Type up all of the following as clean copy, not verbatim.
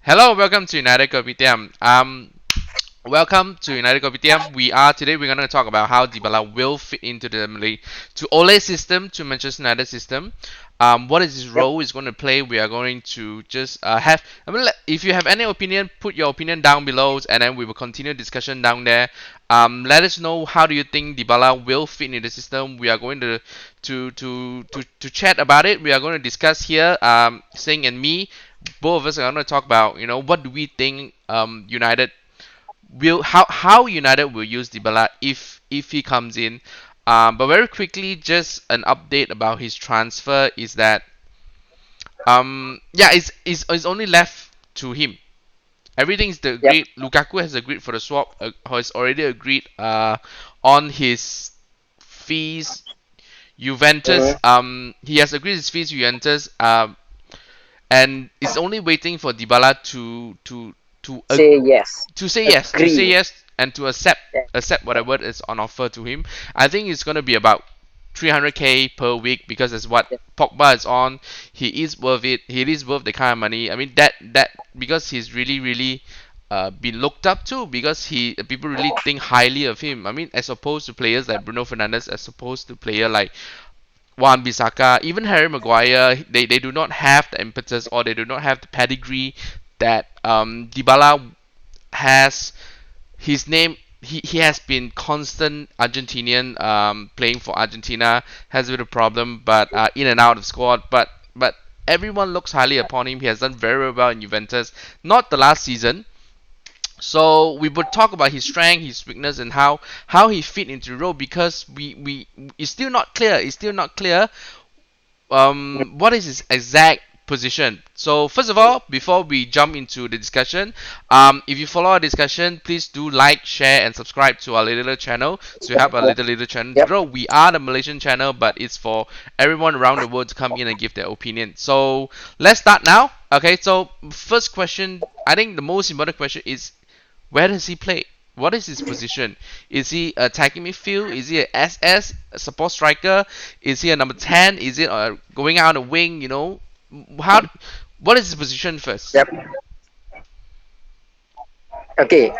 Hello, welcome to United Kopitiam. Welcome to United Kopitiam. We're gonna talk about how Dybala will fit into the to Ole system, to Manchester United system. What is his Yep. role is going to play? We are going to just have. If you have any opinion, put your opinion down below, and then we will continue discussion down there. Let us know how do you think Dybala will fit in the system. We are going to chat about it. We are going to discuss here. Seng and me, both of us are going to talk about what do we think United will how United will use Dybala if he comes in. But very quickly, just an update about his transfer is that yeah, it's only left to him. Everything is Yep. agreed. Lukaku has agreed for the swap. Has already agreed on his fees. Juventus, Mm-hmm. he has agreed his fees. Juventus, and is only waiting for Dybala to Say yes. to say Agree. yes, and to accept Yeah. whatever is on offer to him. I think it's gonna be about 300k per week because that's what Yeah. Pogba is on. He is worth it. He is worth the kind of money. I mean that because he's really been looked up to because he people really think highly of him. I mean, as opposed to players like Bruno Fernandes, as opposed to player like Wan Bissaka, even Harry Maguire, they do not have the impetus or they do not have the pedigree that Dybala has. His name, he has been constant Argentinian, playing for Argentina, has been a problem, but in and out of squad, but everyone looks highly upon him. He has done very well in Juventus, not the last season. So we would talk about his strength, his weakness, and how he fit into the role because we it's still not clear. It's still not clear what is his exact position. So first of all, before we jump into the discussion, if you follow our discussion, please do like, share, and subscribe to our little channel to help our little channel to Yep. grow. We are the Malaysian channel, but it's for everyone around the world to come in and give their opinion. So let's start now. Okay, so first question, I think the most important question is where does he play? What is his position? Is he attacking midfield? Is he a SS, a support striker? Is he a number 10? Is it going out on the wing? How? What is his position first? Yep. Okay.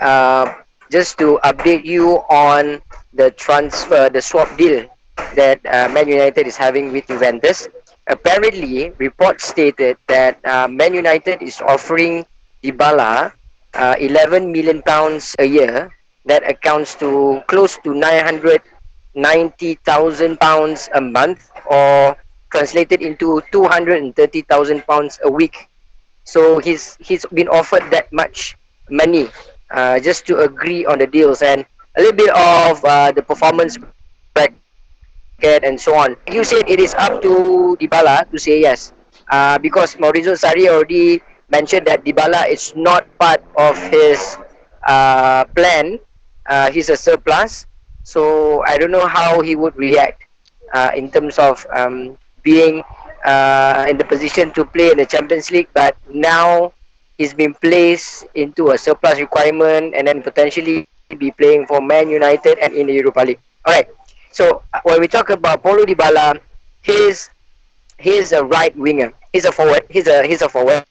Just to update you on the transfer, the swap deal that Man United is having with Juventus. Apparently, reports stated that Man United is offering Dybala 11 million pounds a year. That accounts to close to 990,000 pounds a month, or translated into 230,000 pounds a week. So he's been offered that much money just to agree on the deals, and a little bit of the performance bracket and so on. Like you said, it is up to Dybala to say yes, because Maurizio Sarri already mentioned that Dybala is not part of his plan. He's a surplus, so I don't know how he would react in terms of being in the position to play in the Champions League, but now he's been placed into a surplus requirement and then potentially be playing for Man United and in the Europa League. All right. So when we talk about Paulo Dybala, he's he's a right winger. He's a forward. He's a forward,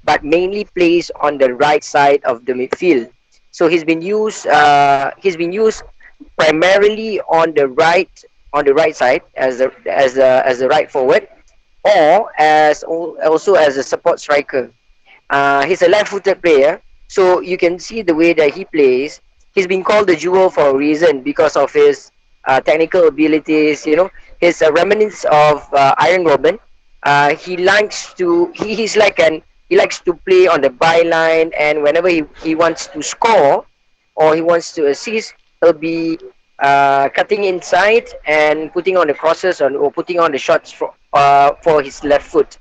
but mainly plays on the right side of the midfield. So he's been used primarily on the right side as the right forward, or also as a support striker. He's a left-footed player, so you can see the way that he plays. He's been called the jewel for a reason because of his technical abilities. You know, his remnants of Iron Robin. He likes to play on the byline, and whenever he wants to score or he wants to assist, he'll be cutting inside and putting on the crosses or putting on the shots for his left foot.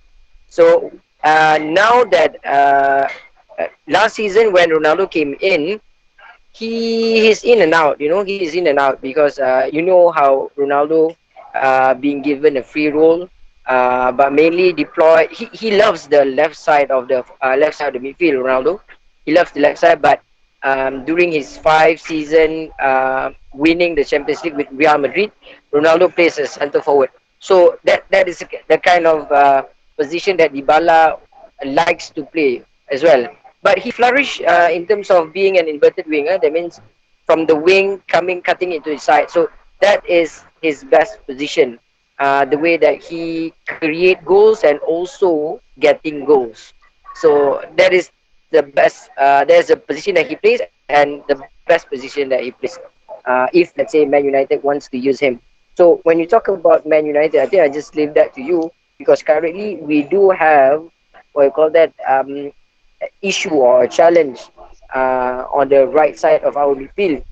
So now that last season when Ronaldo came in, he is in and out. You know, he is in and out because you know how Ronaldo being given a free role, but mainly deploy. He loves the left side of the midfield. Ronaldo, he loves the left side, but during his 5 season winning the Champions League with Real Madrid, Ronaldo plays as centre forward. So that is the kind of position that Dybala likes to play as well. but he flourished in terms of being an inverted winger. That means from the wing coming, cutting into his side. So that is his best position. The way that he create goals and also getting goals. So that is the best. There's a position that he plays and the best position that he plays. If let's say Man United wants to use him. So when you talk about Man United, I think I just leave that to you because currently we do have what you call that issue or a challenge on the right side of our midfield,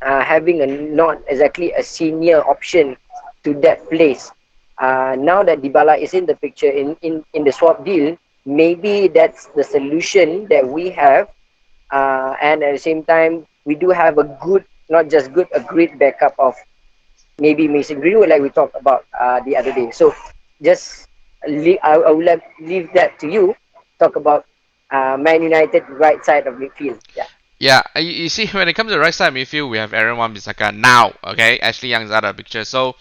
having a not exactly a senior option to that place. Now that Dybala is in the picture in the swap deal, maybe that's the solution that we have. And at the same time, we do have a good, not just good, a great backup of maybe Mason Greenwood, like we talked about the other day. So just I will leave that to you. Talk about Man United right side of midfield. Yeah. Yeah, you see, when it comes to the right side midfield, we have Aaron Wan-Bissaka now. Okay, Ashley Young's out of the picture. So,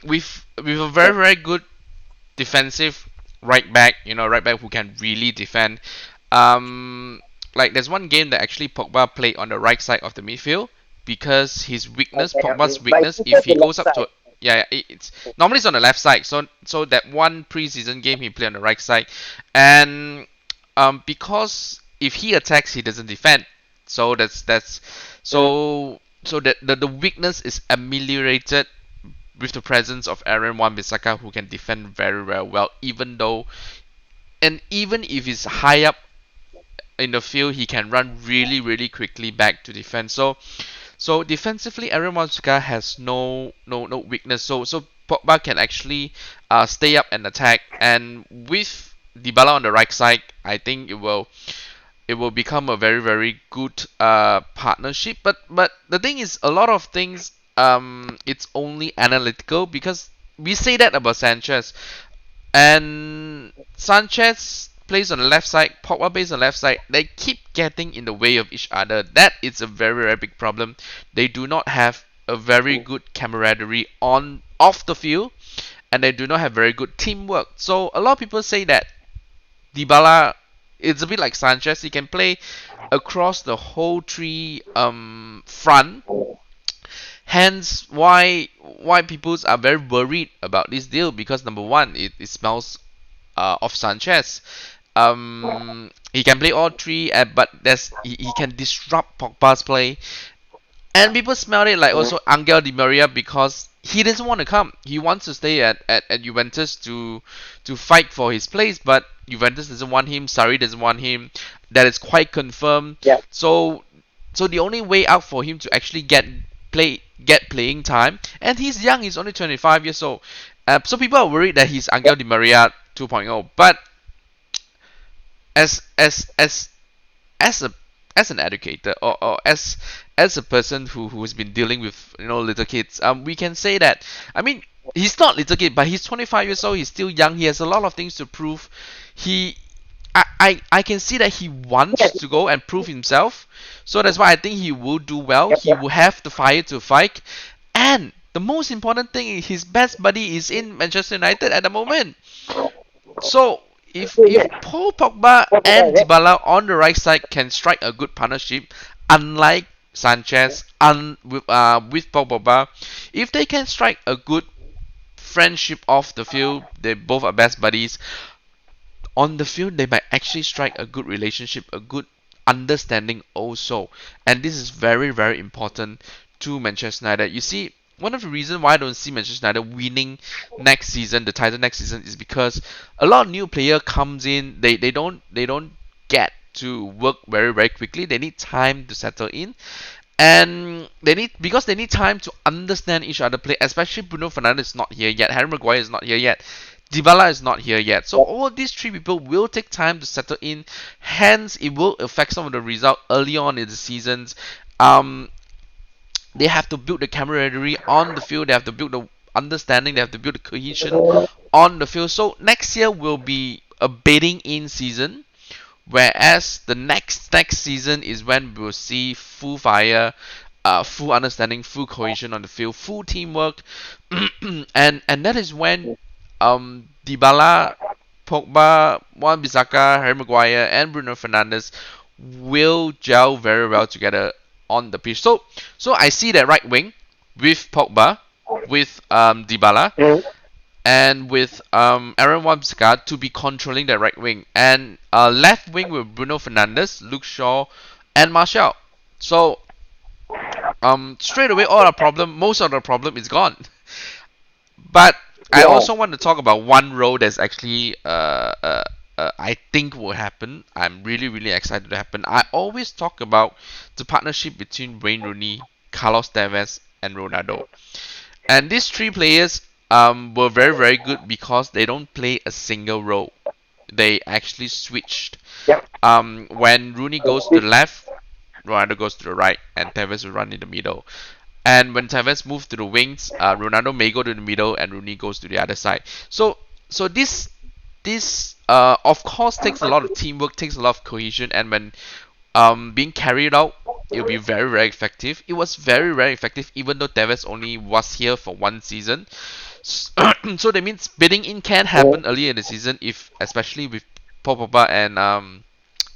with a very Yep. very good defensive right back, right back who can really defend. Um, like there's one game that actually Pogba played on the right side of the midfield because his weakness, Okay, Pogba's okay. But weakness, he if prefer he the left goes up side. to yeah, it's normally it's on the left side. So that one preseason game he played on the right side, and because if he attacks, he doesn't defend. So that's Mm, so that the weakness is ameliorated with the presence of Aaron Wan-Bissaka who can defend very very well, even if he's high up in the field, he can run really really quickly back to defend. So defensively, Aaron Wan-Bissaka has no weakness. So Pogba can actually stay up and attack, and with Dybala on the right side, I think it will become a very very good partnership. But the thing is, a lot of things it's only analytical because we say that about Sanchez, and Sanchez plays on the left side, Pogba plays on the left side. They keep getting in the way of each other. That is a very very big problem. They do not have a very mm, good camaraderie on off the field, and they do not have very good teamwork. So a lot of people say that Dybala, it's a bit like Sanchez. He can play across the whole three front. Hence, why people are very worried about this deal because number one, it smells of Sanchez. He can play all three, but he can disrupt Pogba's play. And people smelled it like mm. also Angel Di Maria because he doesn't want to come. He wants to stay at Juventus to fight for his place, but Juventus doesn't want him. Sarri doesn't want him. That is quite confirmed. Yeah. So so the only way out for him to actually get playing time, and he's young. He's only 25 years old. So people are worried that he's Angel Yep. Di Maria 2.0. But as as as as a as an educator or as a person who has been dealing with little kids, we can say that I mean he's not little kid, but he's 25 years old. He's still young. He has a lot of things to prove. He I can see that he wants Yes. to go and prove himself. So that's why I think he will do well. Yep. He Yep. will have the fire to fight. And the most important thing is his best buddy is in Manchester United at the moment. So So if yes. Paul Pogba What and about that? Dybala on the right side can strike a good partnership, unlike Sanchez with Paul Pogba, if they can strike a good friendship off the field, they both are best buddies. On the field, they might actually strike a good relationship, a good understanding also. And this is very, very important to Manchester United. You see, one of the reasons why I don't see Manchester United winning next season, the title next season, is because a lot of new player comes in. They don't get to work very, very quickly. They need time to settle in. And they need time to understand each other play, especially Bruno Fernandes is not here yet, Harry Maguire is not here yet, Dybala is not here yet. So Yep. all these three people will take time to settle in. Hence, it will affect some of the result early on in the seasons. Um, they have to build the camaraderie on the field. They have to build the understanding. They have to build the cohesion on the field. So next year will be a bedding in season. Whereas the next season is when we'll see full fire, full understanding, full cohesion on the field, full teamwork, and that is when Dybala Pogba, Wan-Bissaka, Harry Maguire, and Bruno Fernandes will gel very well together on the pitch. So I see that right wing with Pogba, with Dybala, Mm. and with Aaron Wan-Bissaka to be controlling that right wing, and left wing with Bruno Fernandes, Luke Shaw, and Martial. So straight away, most of the problem is gone. But I Yeah. also want to talk about one role that's actually I think will happen. I'm really really excited to happen. I always talk about the partnership between Wayne Rooney, Carlos Tevez, and Ronaldo. And these three players were very very good because they don't play a single role. They actually switched. Yep. When Rooney goes to the left, Ronaldo goes to the right, and Tevez will run in the middle. And when Tevez moves to the wings, Ronaldo may go to the middle and Rooney goes to the other side. So this of course takes a lot of teamwork, takes a lot of cohesion, and when being carried out, it'll be very very effective. It was very very effective, even though Tevez only was here for one season. So that means bidding in can Mm. happen early in the season, if especially with Paul Pogba and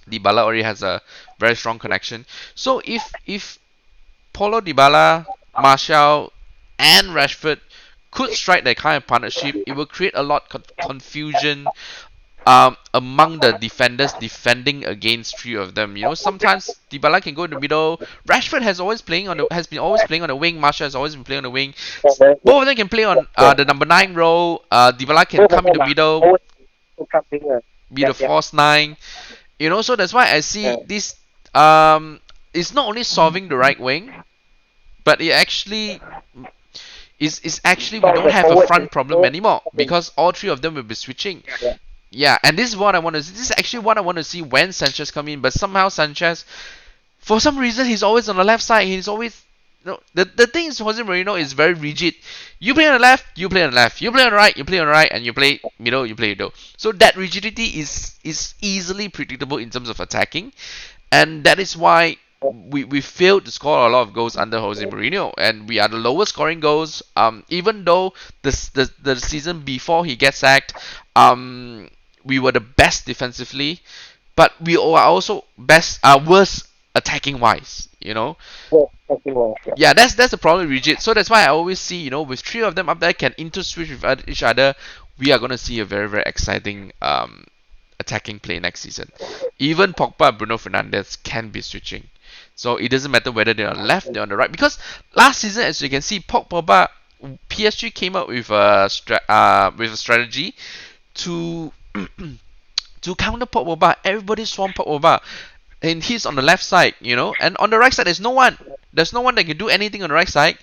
Dybala already has a very strong connection. So if Paulo Dybala, Martial, and Rashford could strike that kind of partnership, it will create a lot of confusion among the defenders defending against three of them. You know, sometimes Dybala can go in the middle. Rashford has been always playing on the wing. Martial has always been playing on the wing. Yeah. Both of them can play on Yeah. the number 9 role. Dybala can Both of come in the them are middle, always cup winger. be the Yep. Yep. false 9. You know, so that's why I see Yeah. this. It's not only solving the right wing, but it actually is actually we Solve don't the have a forward and front problem forward. anymore because all three of them will be switching. Yeah. Yeah, and this is what I want to see. This is actually what I want to see when Sanchez come in. But somehow Sanchez, for some reason, he's always on the left side. He's always the thing is Jose Mourinho is very rigid. You play on the left, you play on the left. You play on the right, you play on the right, and you play middle, you play middle. So that rigidity is easily predictable in terms of attacking, and that is why we failed to score a lot of goals under Jose Mourinho, and we are the lowest scoring goals. Even though the season before he gets sacked, we were the best defensively, but we are also worst attacking wise. You know, Yeah. Something wrong. Yeah. yeah, that's the problem with rigid. So that's why I always see, with three of them up there can interswitch with each other, we are gonna see a very very exciting attacking play next season. Even Pogba, Bruno Fernandes can be switching, so it doesn't matter whether they're on the left, they're on the right. Because last season, as you can see, Pogba, PSG came up with a strategy to to counter Pogba. Everybody swarm Pogba, and he's on the left side, and on the right side there's no one. There's no one that can do anything on the right side.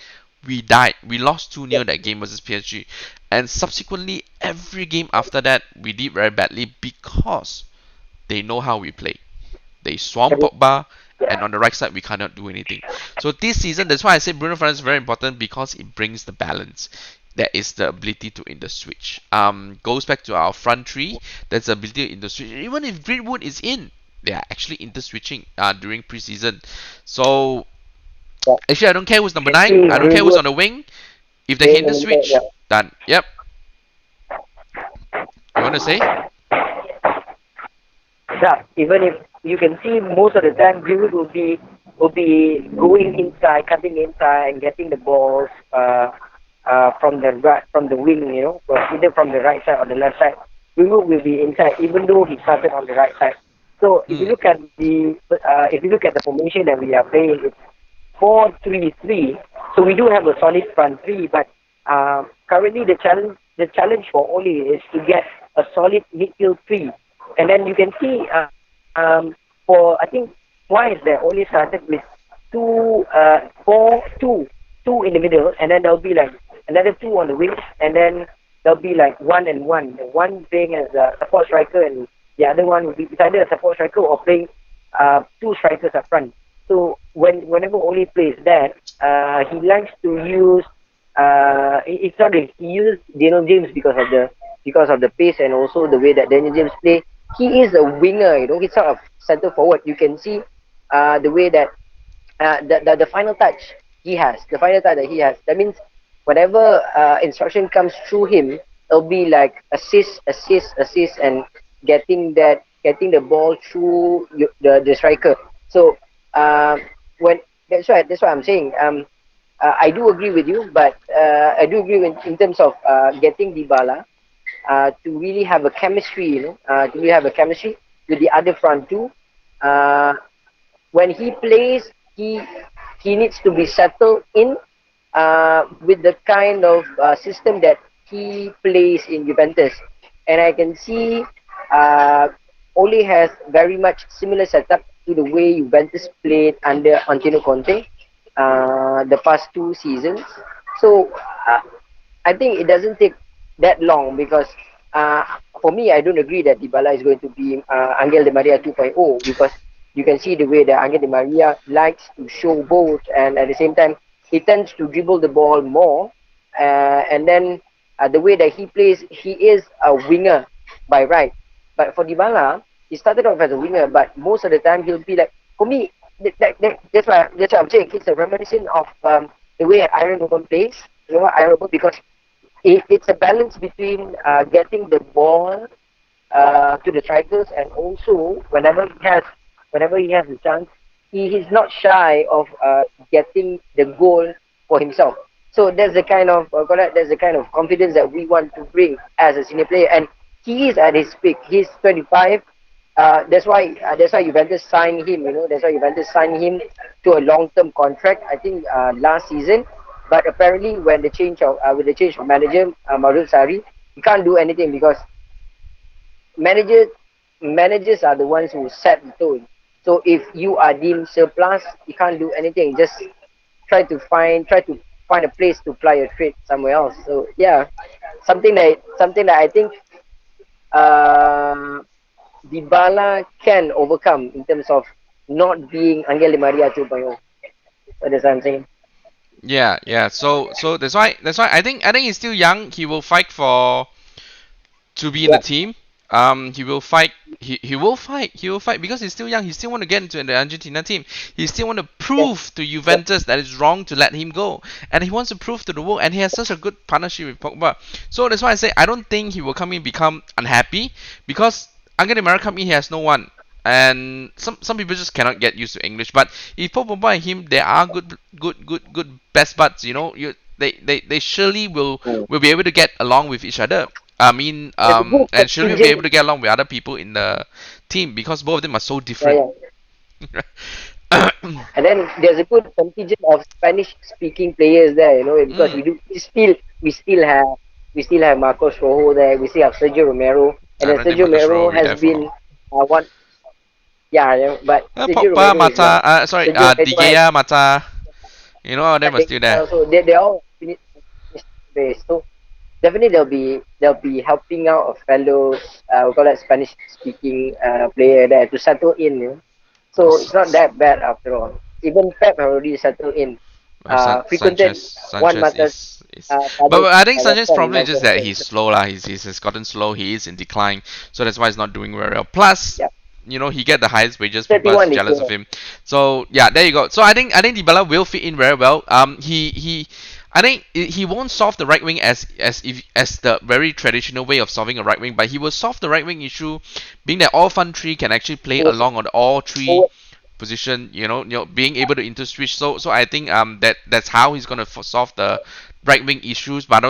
We died. We lost 2-0 that game versus PSG. And subsequently, every game after that, we did very badly because they know how we play. They swarm Every- Pogba, and yeah. on the right side, we cannot do anything. So this season, that's why I say Bruno Fernandes is very important because it brings the balance. That is the ability to in the switch. Goes back to our front three. That's the ability to in the switch. Even if Greenwood is in, they are actually inter switching during preseason. So Yeah. actually, I don't care who's number You can 9. see I don't care who's Greenwood on the wing. If they can playing inter in the switch, yeah. done. Yep. You want to say? Yeah, even if you can see most of the time Greenwood will be going inside, cutting inside and getting the balls from the right from the wing, either from the right side or the left side. Greenwood will be inside even though he started on the right side. So Mm. if you look at the formation that we are playing, it's 4-3-3. So we do have a solid front three, but currently the challenge for Oli is to get a solid midfield three. And then you can see for I think twice they only started with 2-4-2 in the middle, and then there'll be like another two on the wings, and then there'll be like one and one. The one playing as a support striker, and the other one will be either a support striker or playing two strikers up front. So whenever Oli plays that, he likes to use. It's not that he uses Daniel James because of the pace and also the way that Daniel James play. He is a winger, he's sort of center forward. You can see the way that the final touch he has, the final touch that he has. That means whatever instruction comes through him, it'll be like assist, and getting the ball through the striker. So when that's what I'm saying. I do agree with you, but I do agree in terms of getting Dybala to really have a chemistry, to really have a chemistry with the other front two. Uh, when he plays, he needs to be settled in with the kind of system that he plays in Juventus, and I can see uh, Ole has very much similar setup to the way Juventus played under Antonio Conte the past 2 seasons. So uh, I think it doesn't take that long because uh, for me, I don't agree that Dybala is going to be Angel Di Maria 2.0 because you can see the way that Angel Di Maria likes to show both, and at the same time, he tends to dribble the ball more. And then the way that he plays, he is a winger by right. But for Dybala, he started off as a winger, but most of the time he'll be like, for me, that's why I'm saying it's a reminiscent of the way Iron Woman plays. You know what Iron Woman, because it's a balance between getting the ball to the strikers, and also whenever he has the chance, he is not shy of getting the goal for himself. So that's the kind of that's the kind of confidence that we want to bring as a senior player, and he is at his peak. He's 25. That's why Juventus signed him. That's why Juventus signed him to a long-term contract. I think last season, but apparently when the change of with the change of manager, Mario Sarri, he can't do anything because managers managers are the ones who set the tone. So if you are deemed surplus, you can't do anything. Just try to find a place to apply your trade somewhere else. So yeah, something that I think uh, Dybala can overcome in terms of not being Angel Di Maria 2.0. So that's what I'm saying. Yeah, yeah. So that's why I think he's still young. He will fight for to be in the Yeah, team. He will fight. He will fight. He will fight because he's still young. He still want to get into the Argentina team. He still want to yeah, prove to yeah. Juventus that it's wrong to let him go, and he wants to prove to the world. And he has such a good partnership with Pogba. So that's why I say I don't think he will come in become unhappy because Angel Di Maria come in, he has no one. And some people just cannot get used to English. But if Pogba and him, they are good best buds. They surely Mm. will be able to get along with each other. I mean, There's a good and surely will be able contingent. to get along with other people in the team because both of them are so Yeah, different. yeah. And then there's a good contingent of Spanish-speaking players there, because Mm. we still have Marcos Rojo there. We still have Sergio Romero, and I then don't think Sergio Marcus Rowe Romero will be has there for been long. one. Yeah, yeah, but Sergio Pogba, Romero is Mata, sorry, Sergio De Romero has Gea, Mata, all of them are still there. also they're all finished base. So definitely they'll be helping out a fellow we call that Spanish speaking player there to settle in. So it's not S- that bad after all. Even Pep have already settled in. Sanchez, Frequented Juan Sanchez Mata's is, but father's I think Sanchez's restaurant in problem is just that Manchester. he's slow lah. He's gotten slow. He is in decline, so that's why he's not doing very well. Plus, Yeah, he get the highest wages. People are 31 this jealous year. of him. So yeah, there you go. So I think Dybala will fit in very well. I think he won't solve the right wing as the very traditional way of solving a right wing, but he will solve the right wing issue, being that all front three can actually play Forward, along on all three forward, position. Being able to inter switch. So I think that's how he's gonna solve the right wing issues. But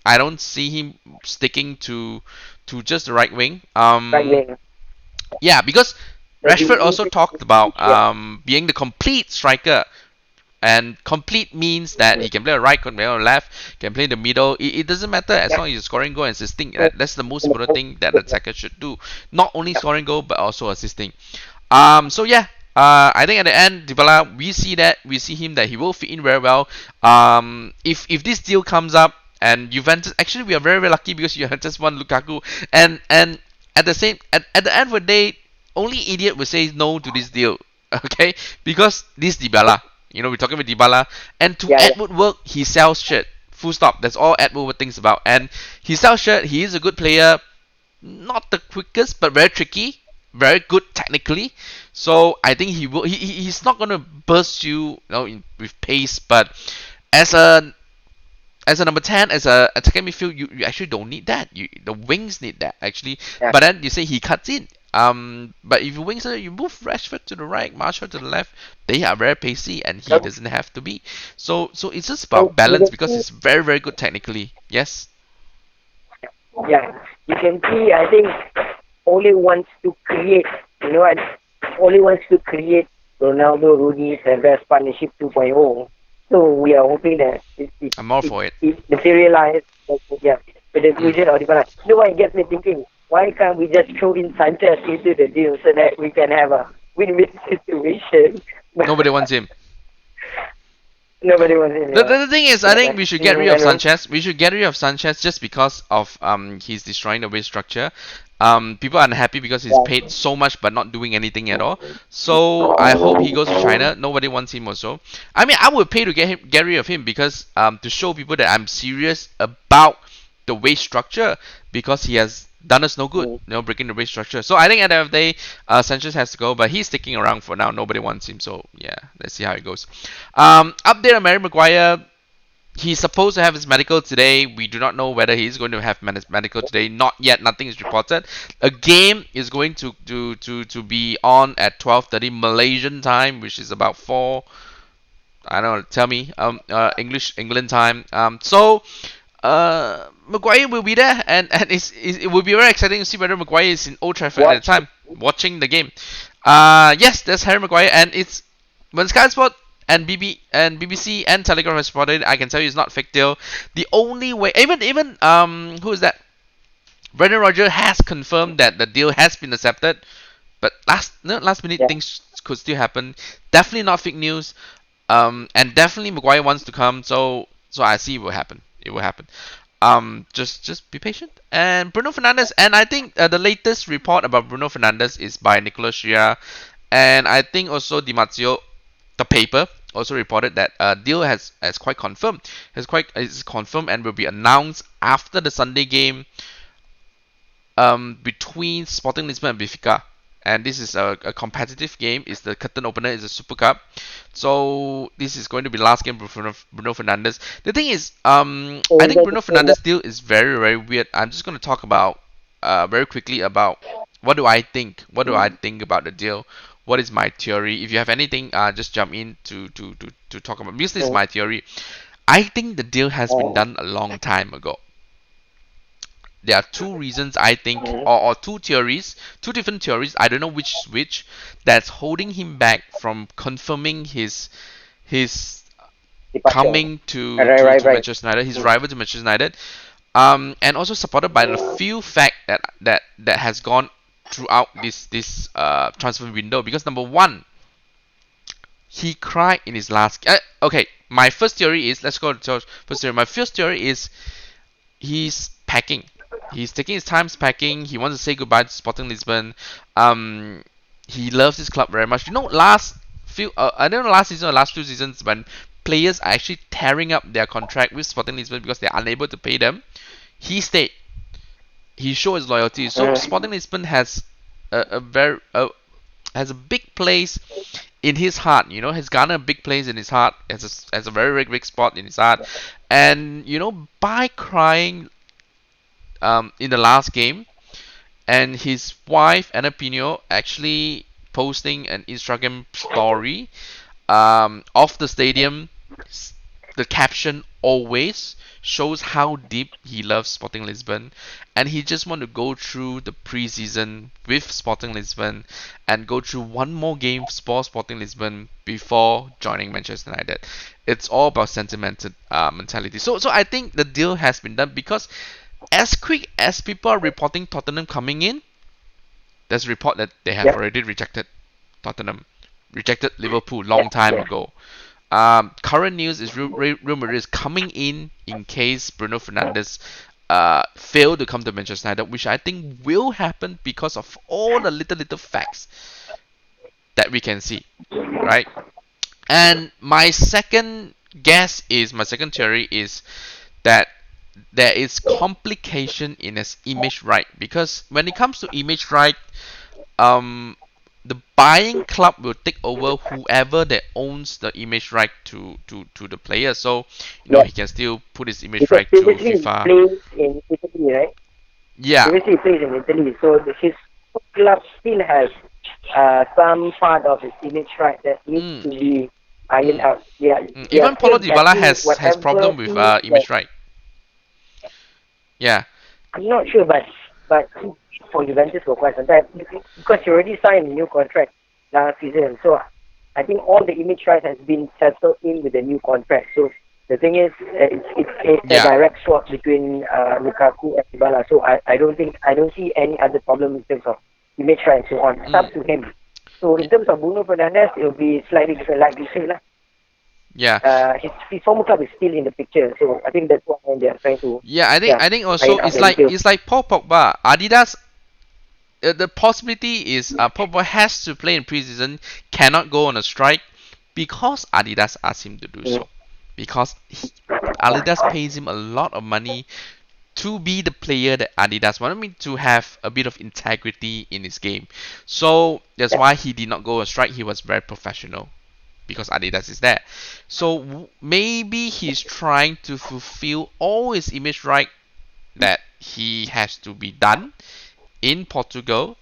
I don't see him sticking to just the right wing. right wing. Yeah, because So he Rashford also increased. talked about Yeah, being the complete striker. And complete means that he can play a right, can play on left, can play in the middle. It doesn't matter as yeah. long as he's scoring goal and assisting. So, That's the most important yeah, thing that the attacker should do. Not only yeah. scoring goal but also assisting. So yeah, I think at the end, Dybala, we see him that he will fit in very well. If this deal comes up and Juventus, actually we are very very lucky because Juventus won Lukaku, and at the end of the day, only idiot will say no to this deal. Okay, because this Dybala, we're talking about Dybala, and to Yeah, Edward work, he sells shirt. Full stop. That's all Edward thinks about, and he sells shirt. He is a good player, not the quickest, but very tricky, very good technically. So I think he will. He's not gonna burst you, with pace, but as a as a number 10, as a attacking midfield, you actually don't need that. The wings need that actually. Yeah. But then you say he cuts in. But if you wings you move Rashford to the right, Marshall to the left. They are very pacey, and he So, doesn't have to be. So it's just about so you balance can because see, it's very very good technically. Yes. yeah, you can see. I think Ole wants to create, and Ole wants to create Ronaldo, Rooney, Tevez partnership 2.0. So we are hoping that I'm all for it. it materializes. Yeah, with the Mm. inclusion of Dybala. You know what it gets me thinking? Why can't we just throw in Sanchez into the deal so that we can have a win-win situation? But Nobody wants him. nobody wants it. The thing is, I think we should get rid I of know. Sanchez. We should get rid of Sanchez just because of he's destroying the wage structure. People are unhappy because he's paid Yeah. so much but not doing anything at all. So I hope he goes to China. Nobody wants him also. I mean, I would pay to get rid of him because to show people that I'm serious about the wage structure because he has done us no good, Mm. breaking the wage structure. So I think at the end of the day, Sanchez has to go, but he's sticking around for now. Nobody wants him, so yeah, let's see how it goes. Update on Mary Maguire. He's supposed to have his medical today. We do not know whether he's going to have medical today. Not yet. Nothing is reported. A game is going to be on at 12:30 Malaysian time, which is about 4. I don't know. Tell me. English England time. Maguire will be there, and it will be very exciting to see whether Maguire is in Old Trafford at the Watch. time watching the game. Yes, there's Harry Maguire, and it's when Sky Sport and BBC and Telegraph has reported. I can tell you it's not fake deal. The only way, even who is that? Brendan Rodgers has confirmed that the deal has been accepted, but last minute Yeah. things could still happen. Definitely not fake news. And definitely Maguire wants to come, so I see it will happen. It will happen. Just be patient. And Bruno Fernandes, and I think the latest report about Bruno Fernandes is by Nicolas Shia, and I think also Di Marzio, the paper also reported that deal has quite confirmed, is confirmed and will be announced after the Sunday game between Sporting Lisbon and Benfica. And this is a competitive game. It's the curtain opener. It's a Super Cup. So this is going to be the last game for Bruno Fernandes. The thing is, So I you think guys Bruno are saying that, Fernandes deal is very very weird. I'm just going to talk about very quickly about what do I think. What do I think about the deal? What is my theory? If you have anything, just jump in to talk about. This is mm, my theory. I think the deal has been oh, done a long time ago. There are two reasons I think, mm, or two theories, two different theories. I don't know which is which. That's holding him back from confirming his departure. coming Right, right, to right. Manchester United, his Mm, rival to Manchester United. And also supported by the few fact that has gone throughout this transfer window. Because number one, he cried in his last. Okay, my first theory is, let's go to first theory. My first theory is he's packing. He's taking his time packing. He wants to say goodbye to Sporting Lisbon. Um, he loves his club very much. I don't know, last season or last 2 seasons when players are actually tearing up their contract with Sporting Lisbon because they're unable to pay them. He stayed. He showed his loyalty. So mm, Sporting Lisbon has a very has a big place in his heart. Has garnered a big place in his heart. Has a very big spot in his heart. And by crying in the last game, and his wife Anna Pino actually posting an Instagram story of the stadium. The caption always shows how deep he loves Sporting Lisbon, and he just want to go through the preseason with Sporting Lisbon and go through one more game for Sporting Lisbon before joining Manchester United. It's all about sentimental mentality. So I think the deal has been done because as quick as people are reporting Tottenham coming in, there's a report that they have yep. already rejected Tottenham, rejected Liverpool Yeah. long time Yeah. ago. Current news is Real Madrid is coming in case Bruno Fernandes fail to come to Manchester United, which I think will happen because of all the little facts that we can see, right? And my second theory is that there is complication in his image right because when it comes to image right, um the buying club will take over whoever that owns the image right to the player. So Yeah, he can still put his image because right to previously he FIFA. plays in Italy, right? Yeah. Previously he plays in Italy, so his club still has some part of his image right that needs Mm, to be ironed mm, out. They are Even still Paulo Dybala getting has whatever problem with fees that image right. Yeah. I'm not sure, but he played for Juventus for quite some time because he already signed a new contract last season. So I think all the image rights has been settled in with the new contract. So the thing is, it's a Yeah. direct swap between Lukaku and Dybala. So I don't see any other problem in terms of image rights and so on. It's Mm, up to him. So in terms of Bruno Fernandes, it will be slightly different, like you say, lah. yeah. His former club is still in the picture, so I think that's why they are trying to, Yeah, yeah, I think also iron out the details. it's like Paul Pogba. Adidas, the possibility is Paul Pogba has to play in preseason, cannot go on a strike because Adidas asked him to do Mm. so. Because Adidas pays him a lot of money to be the player that Adidas wanted me to have a bit of integrity in his game. So that's Yeah. why he did not go on strike. He was very professional because Adidas is there. So maybe he's trying to fulfill all his image right that he has to be done in Portugal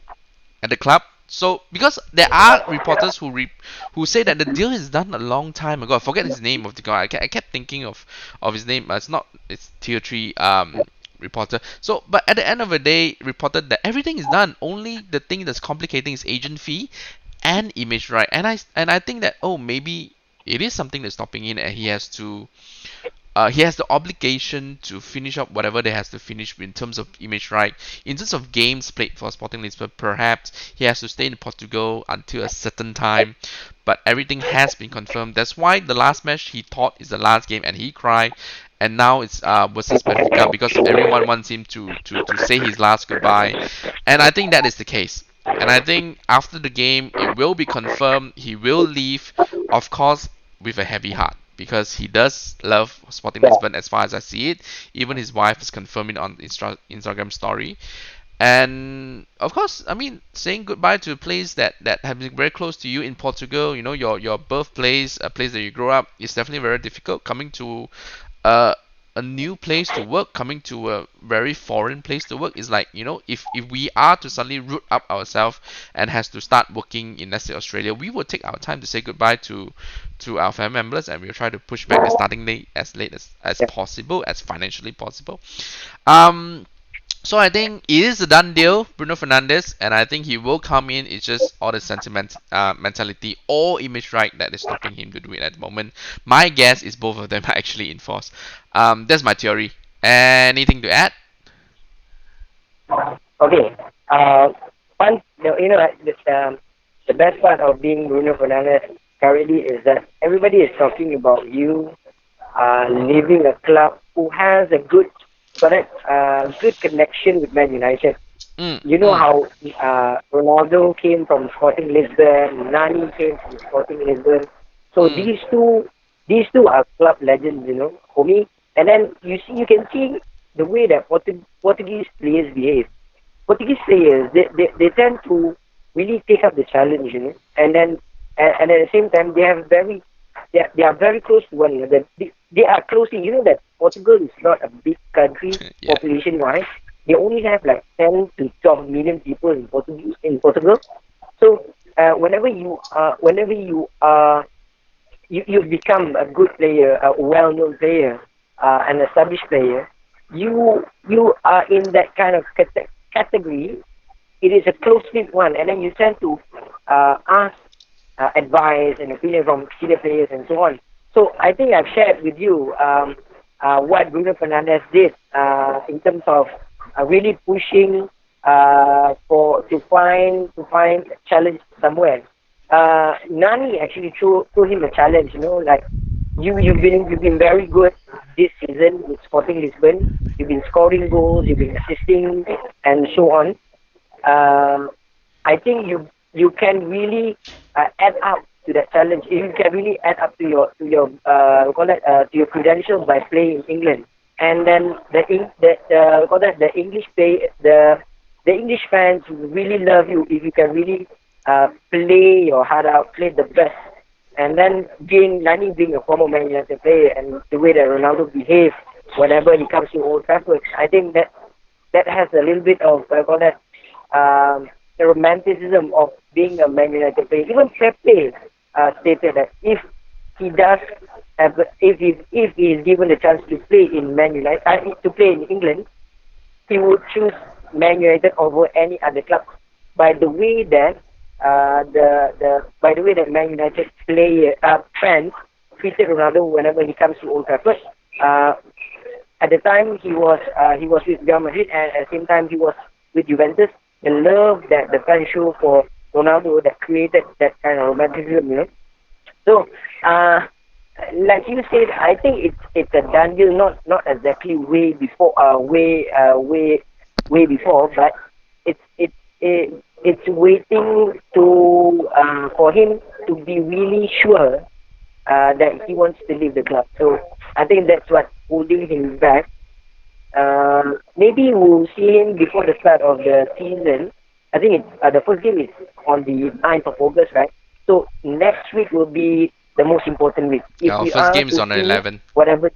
at the club. So because there are reporters who say that the deal is done a long time ago. I forget his name of the guy. I kept thinking of his name. It's not. It's tier three reporter. So but at the end of the day, reported that everything is done. Only the thing that's complicating is agent fee and image right. And I think that maybe it is something that's stopping in, and he has the obligation to finish up whatever they has to finish in terms of image right. In terms of games played for Sporting Lisbon, perhaps he has to stay in Portugal until a certain time. But everything has been confirmed. That's why the last match he thought is the last game and he cried. And now it's versus Benfica because everyone wants him to say his last goodbye. And I think that is the case. And I think after the game, it will be confirmed he will leave, of course, with a heavy heart because he does love Sporting Yeah. Lisbon as far as I see it. Even his wife is confirming on Instagram story. And of course, I mean, saying goodbye to a place that has been very close to you in Portugal, your birthplace, a place that you grew up, is definitely very difficult. Coming to uh, a new place to work, coming to a very foreign place to work is like, if we are to suddenly root up ourselves and has to start working in, let's say, Australia, we will take our time to say goodbye to our family members, and we'll try to push back the starting date as late as Yeah. possible, as financially possible. Um, so I think it is a done deal, Bruno Fernandes, and I think he will come in. It's just all the mentality or image right that is stopping him to do it at the moment. My guess is both of them are actually in force. That's my theory. Anything to add? Okay. One, the best part of being Bruno Fernandes currently is that everybody is talking about you leaving a club who has a good connection with Man United. Mm, You know mm, how Ronaldo came from Sporting Lisbon, Nani came from Sporting Lisbon. So mm, these two are club legends, for me. And then you can see the way that Portuguese players behave. Portuguese players, they tend to really take up the challenge, and then and at the same time they are very close to one another. They are closely, that Portugal is not a big country yeah. population wise. They only have like 10 to 12 million people in Portugal. So whenever you become a good player, a well-known player, an established player, you are in that kind of category. It is a close-knit one, and then you tend to ask advice and opinion from senior players and so on. So I think I've shared with you what Bruno Fernandes did in terms of really pushing for to find a challenge somewhere. Nani actually threw him a challenge. Like you've been very good this season with Sporting Lisbon. You've been scoring goals, you've been assisting, and so on. I think you can really add up to that challenge. You can really add up to call that to your credentials by playing in England. And then the English fans really love you if you can really play your heart out, play the best. And then Nani being a former Man United player and the way that Ronaldo behaves whenever he comes to Old Trafford, I think that has a little bit of what I call that the romanticism of being a Man United player. Even Pepe stated that he does if he is given the chance to play in Man United, to play in England, he would choose Man United over any other club. By the way that the by the way that Man United fans treated Ronaldo whenever he comes to Old Trafford. Uh, at the time he was with Real Madrid and at the same time he was with Juventus. The love that the fans show for Ronaldo that created that kind of romanticism, you know. So, like you said, I think it's a done deal. Not exactly way before, but it's waiting to for him to be really sure that he wants to leave the club. So I think that's what's holding him back. Maybe we'll see him before the start of the season. I think the first game is on the 9th of August, right? So next week will be the most important week. If Our we first are game is to on the finish 11th. whatever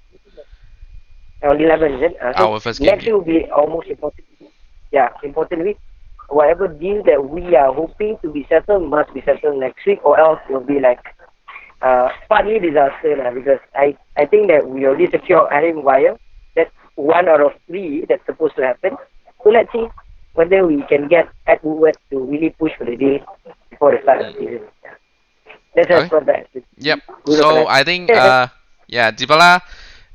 on 11, is it? So Our first game, next yeah. week will be our most important. Yeah, important week. Whatever deal that we are hoping to be settled must be settled next week, or else it will be like partly disaster because I think that we already secured Harry Maguire. That's one out of three that's supposed to happen. So let's see whether we can get Ed Woodward to really push for the deal before the start of the Mm. season. Yeah. That's as Okay. for that. Yep. Bruno So I Fernandes. think yeah, Dybala,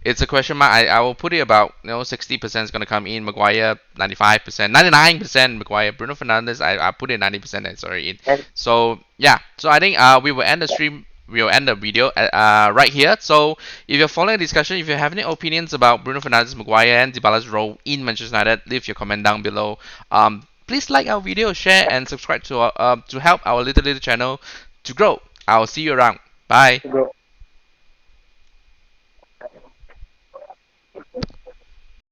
it's a question mark. I will put it about 60% is gonna come in. Maguire 95%, 99% Maguire. Bruno Fernandes I put it 90% sorry in. and So yeah. So I think we will end the stream. We will end the video right here. So if you're following the discussion, if you have any opinions about Bruno Fernandes, Maguire, and Dybala's role in Manchester United, leave your comment down below. Please like our video, share, and subscribe to help our little channel to grow. I'll see you around. Bye. to go.